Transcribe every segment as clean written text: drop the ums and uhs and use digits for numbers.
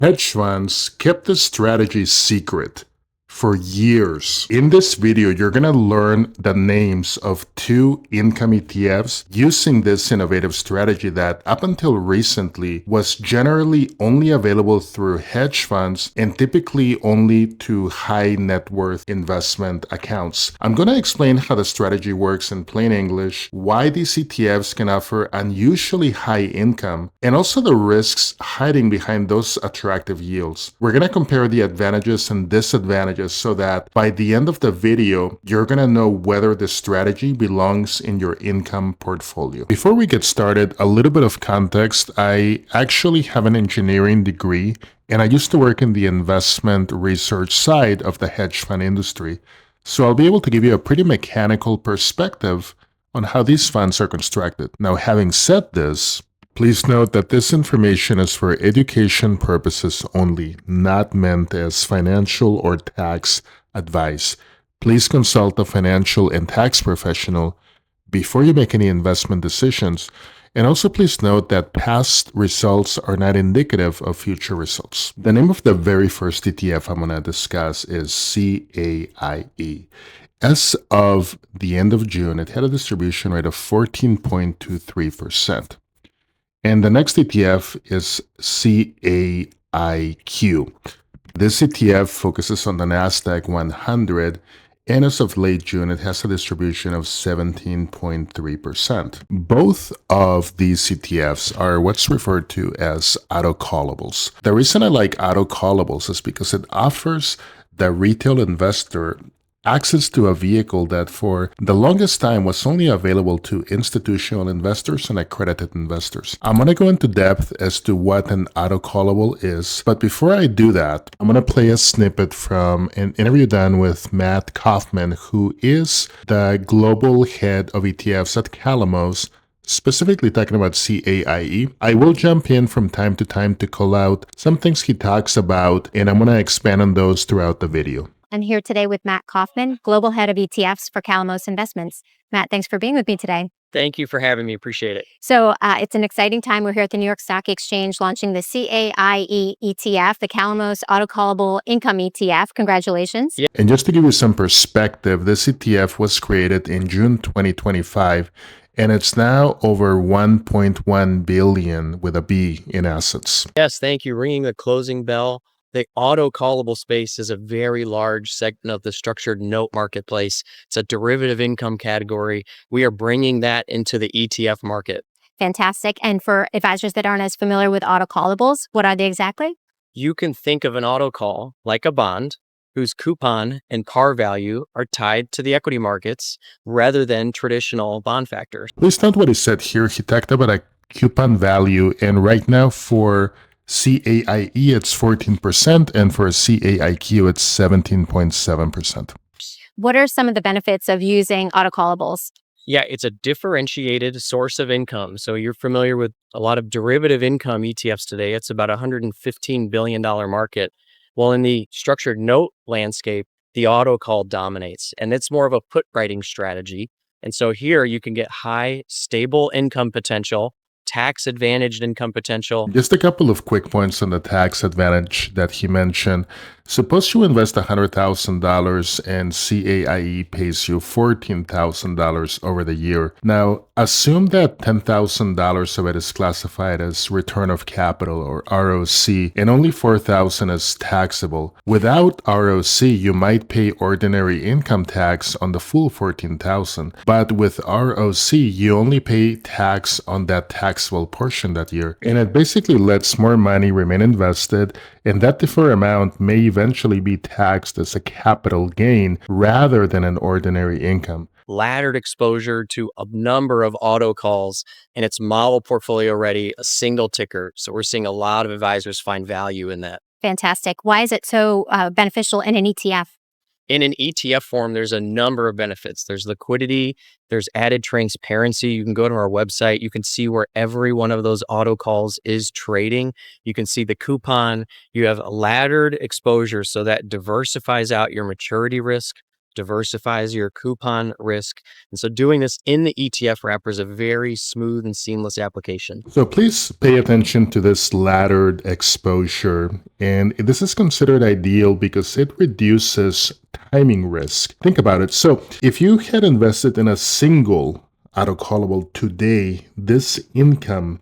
Hedge funds kept this strategy secret for years. In this video, you're going to learn the names of two income ETFs using this innovative strategy that up until recently was generally only available through hedge funds and typically only to high net worth investment accounts. I'm going to explain how the strategy works in plain English, why these ETFs can offer unusually high income, and also the risks hiding behind those attractive yields. We're going to compare the advantages and disadvantages so that by the end of the video, you're going to know whether the strategy belongs in your income portfolio. Before we get started, a little bit of context. I actually have an engineering degree, and I used to work in the investment research side of the hedge fund industry. So I'll be able to give you a pretty mechanical perspective on how these funds are constructed. Now, having said this, please note that this information is for education purposes only, not meant as financial or tax advice. Please consult a financial and tax professional before you make any investment decisions. And also please note that past results are not indicative of future results. The name of the very first ETF I'm going to discuss is CAIE. As of the end of June, it had a distribution rate of 14.23%. And the next ETF is CAIQ. This ETF focuses on the NASDAQ 100, and as of late June, it has a distribution of 17.3%. Both of these ETFs are what's referred to as autocallables. The reason I like autocallables is because it offers the retail investor access to a vehicle that for the longest time was only available to institutional investors and accredited investors. I'm going to go into depth as to what an autocallable is, but before I do that, I'm going to play a snippet from an interview done with Matt Kaufman, who is the global head of ETFs at Calamos, specifically talking about CAIE. I will jump in from time to time to call out some things he talks about, and I'm going to expand on those throughout the video. I'm here today with Matt Kaufman, Global Head of ETFs for Calamos Investments. Matt, thanks for being with me today. Thank you for having me. Appreciate it. So it's an exciting time. We're here at the New York Stock Exchange launching the CAIE ETF, the Calamos Autocallable Income ETF. Congratulations. Yeah. And just to give you some perspective, this ETF was created in June 2025, and it's now over 1.1 billion with a B in assets. Yes, thank you. Ringing the closing bell. The auto-callable space is a very large segment of the structured note marketplace. It's a derivative income category. We are bringing that into the ETF market. Fantastic. And for advisors that aren't as familiar with autocallables, what are they exactly? You can think of an auto-call like a bond whose coupon and par value are tied to the equity markets rather than traditional bond factors. Please note what he said here. He talked about a coupon value, and right now for CAIE, it's 14%, and for CAIQ, it's 17.7%. What are some of the benefits of using autocallables? Yeah, it's a differentiated source of income. So you're familiar with a lot of derivative income ETFs today. It's about a $115 billion market. Well, in the structured note landscape, the auto call dominates, and it's more of a put writing strategy. And so here you can get high, stable income potential, tax-advantaged income potential. Just a couple of quick points on the tax advantage that he mentioned. Suppose you invest $100,000 and CAIE pays you $14,000 over the year. Now, assume that $10,000 of it is classified as return of capital or ROC, and only $4,000 is taxable. Without ROC, you might pay ordinary income tax on the full $14,000, but with ROC, you only pay tax on that taxable portion that year, and it basically lets more money remain invested, and that deferred amount may eventually be taxed as a capital gain rather than an ordinary income. Laddered exposure to a number of auto calls, and it's model portfolio ready, a single ticker. So we're seeing a lot of advisors find value in that. Fantastic. Why is it so beneficial in an ETF? In an ETF form, there's a number of benefits. There's liquidity, there's added transparency. You can go to our website. You can see where every one of those auto calls is trading. You can see the coupon. You have a laddered exposure, so that diversifies out your maturity risk. diversifies your coupon risk. And so doing this in the ETF wrapper is a very smooth and seamless application. So please pay attention to this laddered exposure. And this is considered ideal because it reduces timing risk. Think about it. So if you had invested in a single autocallable today, this income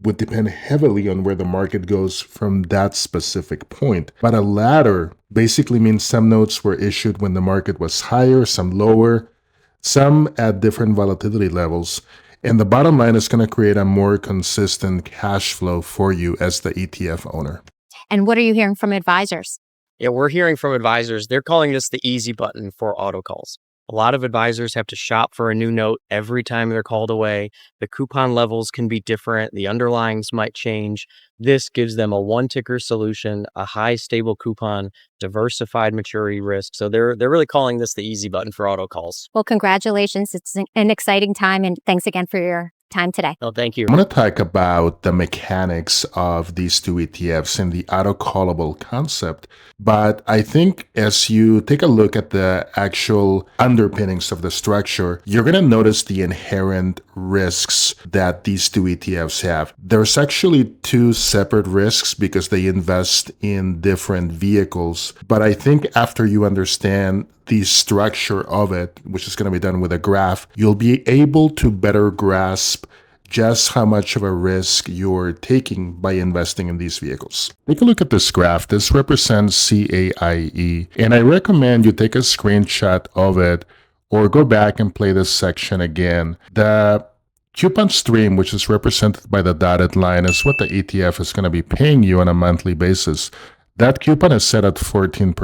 would depend heavily on where the market goes from that specific point. But a ladder basically means some notes were issued when the market was higher, some lower, some at different volatility levels. And the bottom line is going to create a more consistent cash flow for you as the ETF owner. And what are you hearing from advisors? Yeah, we're hearing from advisors. They're calling this the easy button for auto calls. A lot of advisors have to shop for a new note every time they're called away. The coupon levels can be different. The underlyings might change. This gives them a one-ticker solution, a high stable coupon, diversified maturity risk. So they're really calling this the easy button for auto calls. Well, congratulations. It's an exciting time, and thanks again for your time today. Oh, thank you. I'm going to talk about the mechanics of these two ETFs and the autocallable concept. But I think as you take a look at the actual underpinnings of the structure, you're going to notice the inherent risks that these two ETFs have. There's actually two separate risks because they invest in different vehicles. But I think after you understand the structure of it, which is going to be done with a graph, you'll be able to better grasp just how much of a risk you're taking by investing in these vehicles. Take a look at this graph. This represents CAIE, and I recommend you take a screenshot of it or go back and play this section again. The coupon stream, which is represented by the dotted line, is what the ETF is going to be paying you on a monthly basis. That coupon is set at 14%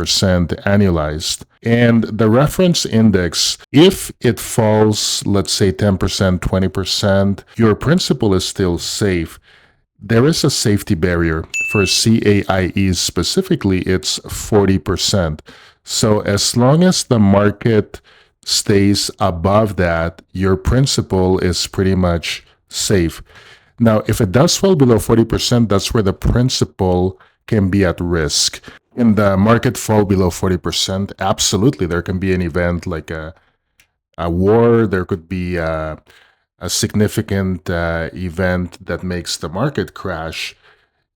annualized. And the reference index, if it falls, let's say 10%, 20%, your principal is still safe. There is a safety barrier. For CAIE specifically, it's 40%. So as long as the market stays above that, your principal is pretty much safe. Now, if it does fall below 40%, that's where the principal can be at risk. In the market fall below 40%, absolutely, there can be an event like a war. There could be a significant event that makes the market crash.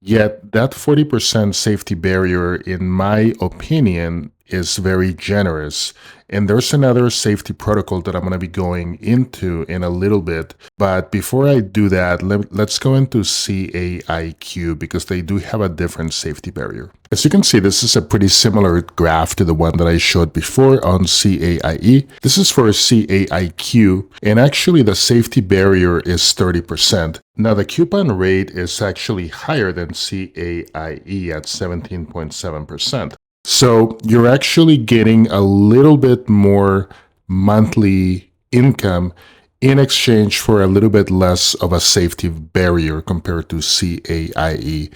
Yet that 40% safety barrier, in my opinion, is very generous. And there's another safety protocol that I'm going to be going into in a little bit. But before I do that, let's go into CAIQ because they do have a different safety barrier. As you can see, this is a pretty similar graph to the one that I showed before on CAIE. This is for CAIQ, and actually the safety barrier is 30%. Now the coupon rate is actually higher than CAIE at 17.7%. So you're actually getting a little bit more monthly income in exchange for a little bit less of a safety barrier compared to CAIE.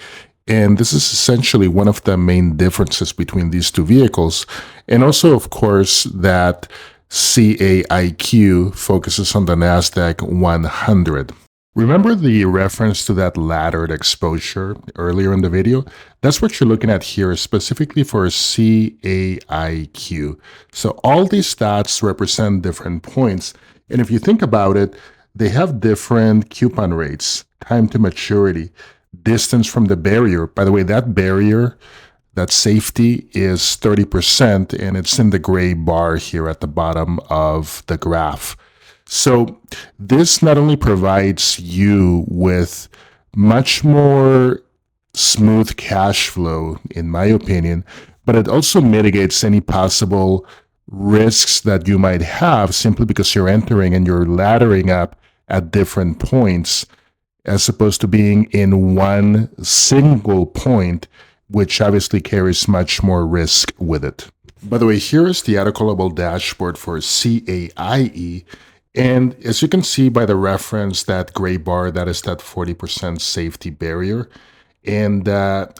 And this is essentially one of the main differences between these two vehicles. And also, of course, that CAIQ focuses on the NASDAQ 100. Remember the reference to that laddered exposure earlier in the video? That's what you're looking at here, specifically for CAIQ. So all these stats represent different points. And if you think about it, they have different coupon rates, time to maturity, distance from the barrier. By the way, that barrier, that safety is 30%, and it's in the gray bar here at the bottom of the graph. So this not only provides you with much more smooth cash flow, in my opinion, but it also mitigates any possible risks that you might have simply because you're entering and you're laddering up at different points as opposed to being in one single point, which obviously carries much more risk with it. By the way, here is the Autocallable dashboard for CAIE. And as you can see by the reference, that gray bar, that is that 40% safety barrier. And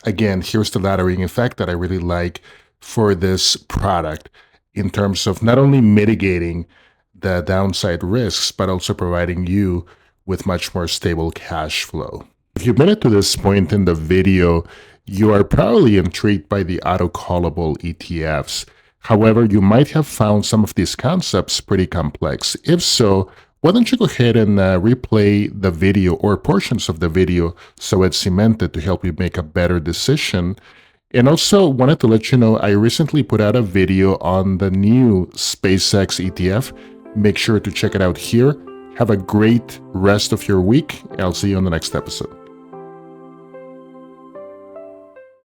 again, here's the laddering effect that I really like for this product in terms of not only mitigating the downside risks, but also providing you with much more stable cash flow. If you've made it to this point in the video, you are probably intrigued by the autocallable ETFs. However, you might have found some of these concepts pretty complex. If so, why don't you go ahead and replay the video or portions of the video so it's cemented to help you make a better decision. And also wanted to let you know I recently put out a video on the new SpaceX ETF. Make sure to check it out here. Have a great rest of your week. I'll see you on the next episode.